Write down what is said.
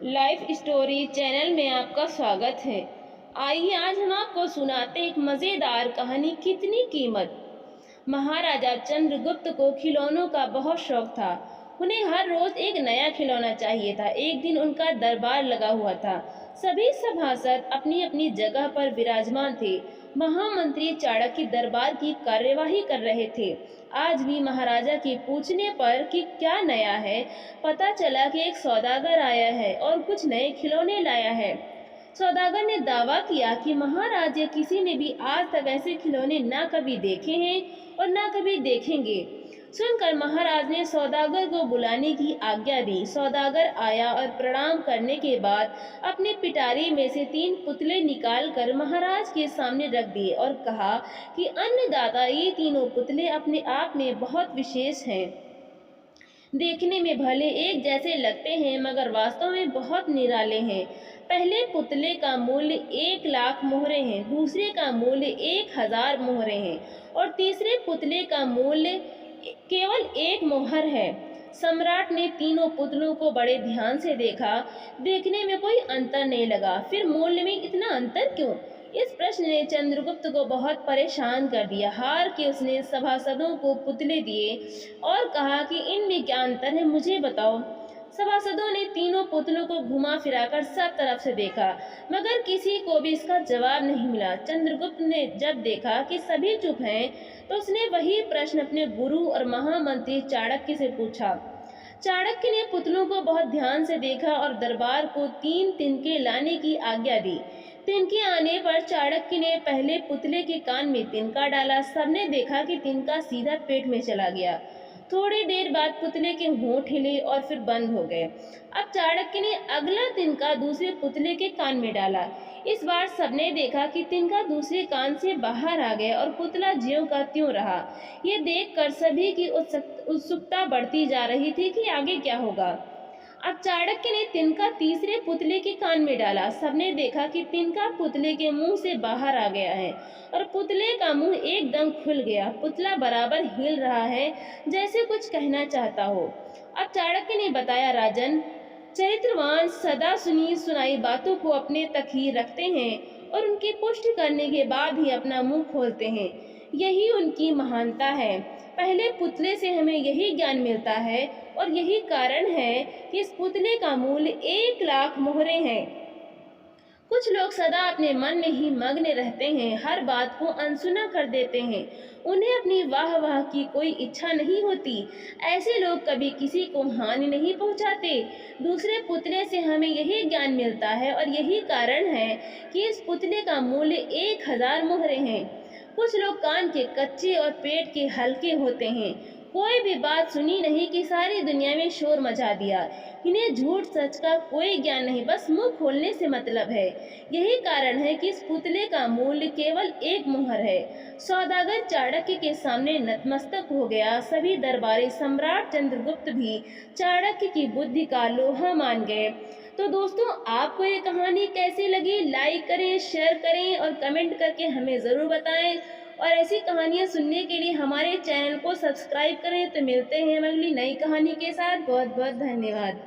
Life story channel में आपका स्वागत है। आइए आज हम आपको सुनाते एक मज़ेदार कहानी, कितनी कीमत। महाराजा चंद्रगुप्त को खिलौनों का बहुत शौक था। उन्हें हर रोज एक नया खिलौना चाहिए था। एक दिन उनका दरबार लगा हुआ था। सभी सभासद अपनी अपनी जगह पर विराजमान थे। महामंत्री चाणक्य दरबार की कार्यवाही कर रहे थे। आज भी महाराजा के पूछने पर कि क्या नया है, पता चला कि एक सौदागर आया है और कुछ नए खिलौने लाया है। सौदागर ने दावा किया कि महाराज या किसी ने भी आज तक ऐसे खिलौने ना कभी देखे हैं और ना कभी देखेंगे। सुनकर महाराज ने सौदागर को बुलाने की आज्ञा दी। सौदागर आया और प्रणाम करने के बाद अपने पिटारी में से 3 पुतले निकालकर महाराज के सामने रख दिए और कहा कि अन्नदाता, ये तीनों पुतले अपने आप में बहुत विशेष हैं। देखने में भले एक जैसे लगते हैं मगर वास्तव में बहुत निराले हैं। पहले पुतले का मूल्य 1 लाख मोहरे हैं, दूसरे का मूल्य 1000 मोहरे हैं और तीसरे पुतले का मूल्य केवल 1 मोहर है। सम्राट ने तीनों पुतलों को बड़े ध्यान से देखा। देखने में कोई अंतर नहीं लगा। फिर मूल्य में इतना अंतर क्यों? इस प्रश्न ने चंद्रगुप्त को बहुत परेशान कर दिया। हार के उसने सभासदों को पुतले दिए और कहा कि इनमें क्या अंतर है, मुझे बताओ। सभासदों ने तीनों पुतलों को घुमा फिराकर सब तरफ से देखा मगर किसी को भी इसका जवाब नहीं मिला। चंद्रगुप्त ने जब देखा कि सभी चुप हैं तो उसने वही प्रश्न अपने गुरु और महामंत्री चाणक्य से पूछा। चाणक्य ने पुतलों को बहुत ध्यान से देखा और दरबार को 3 तिनके लाने की आज्ञा दी। तिनके आने पर चाणक्य ने पहले पुतले के कान में तिनका डाला। सबने देखा कि तिनका सीधा पेट में चला गया। थोड़ी देर बाद पुतले के होंठ हिले और फिर बंद हो गए। अब चाणक्य ने अगला तिनका दूसरे पुतले के कान में डाला। इस बार सबने देखा कि तिनका दूसरे कान से बाहर आ गया और पुतला ज्यों का त्यों रहा। ये देखकर सभी की उत्सुकता बढ़ती जा रही थी कि आगे क्या होगा। अब चाणक्य ने तिनका तीसरे पुतले के कान में डाला। सबने देखा कि तिनका पुतले के मुंह से बाहर आ गया है और पुतले का मुंह एकदम खुल गया। पुतला बराबर हिल रहा है जैसे कुछ कहना चाहता हो। अब चाणक्य ने बताया, राजन, चरित्रवान सदा सुनी सुनाई बातों को अपने तक ही रखते हैं और उनकी पुष्टि करने के बाद ही अपना मुंह खोलते हैं। यही उनकी महानता है। पहले पुतले से हमें यही ज्ञान मिलता है और यही कारण है कि इस पुतले का मूल्य 1 लाख मोहरे हैं। कुछ लोग सदा अपने मन में ही मग्न रहते हैं, हर बात को अनसुना कर देते हैं। उन्हें अपनी वाह वाह की कोई इच्छा नहीं होती। ऐसे लोग कभी किसी को हानि नहीं पहुंचाते। दूसरे पुतले से हमें यही ज्ञान मिलता है और यही कारण है कि इस पुतले का मूल्य 1000 मोहरे हैं। कुछ लोग कान के कच्चे और पेट के हल्के होते हैं। कोई भी बात सुनी नहीं कि सारी दुनिया में शोर मचा दिया। इन्हें झूठ सच का कोई ज्ञान नहीं, बस मुंह खोलने से मतलब है। यही कारण है कि इस पुतले का मूल्य केवल 1 मोहर है। सौदागर चाणक्य के सामने नतमस्तक हो गया। सभी दरबारी सम्राट चंद्रगुप्त भी चाणक्य की बुद्धि का लोहा मान गए। तो दोस्तों, आपको ये कहानी कैसी लगी? लाइक करें, शेयर करें और कमेंट करके हमें ज़रूर बताएं। और ऐसी कहानियाँ सुनने के लिए हमारे चैनल को सब्सक्राइब करें। तो मिलते हैं अगली नई कहानी के साथ। बहुत बहुत धन्यवाद।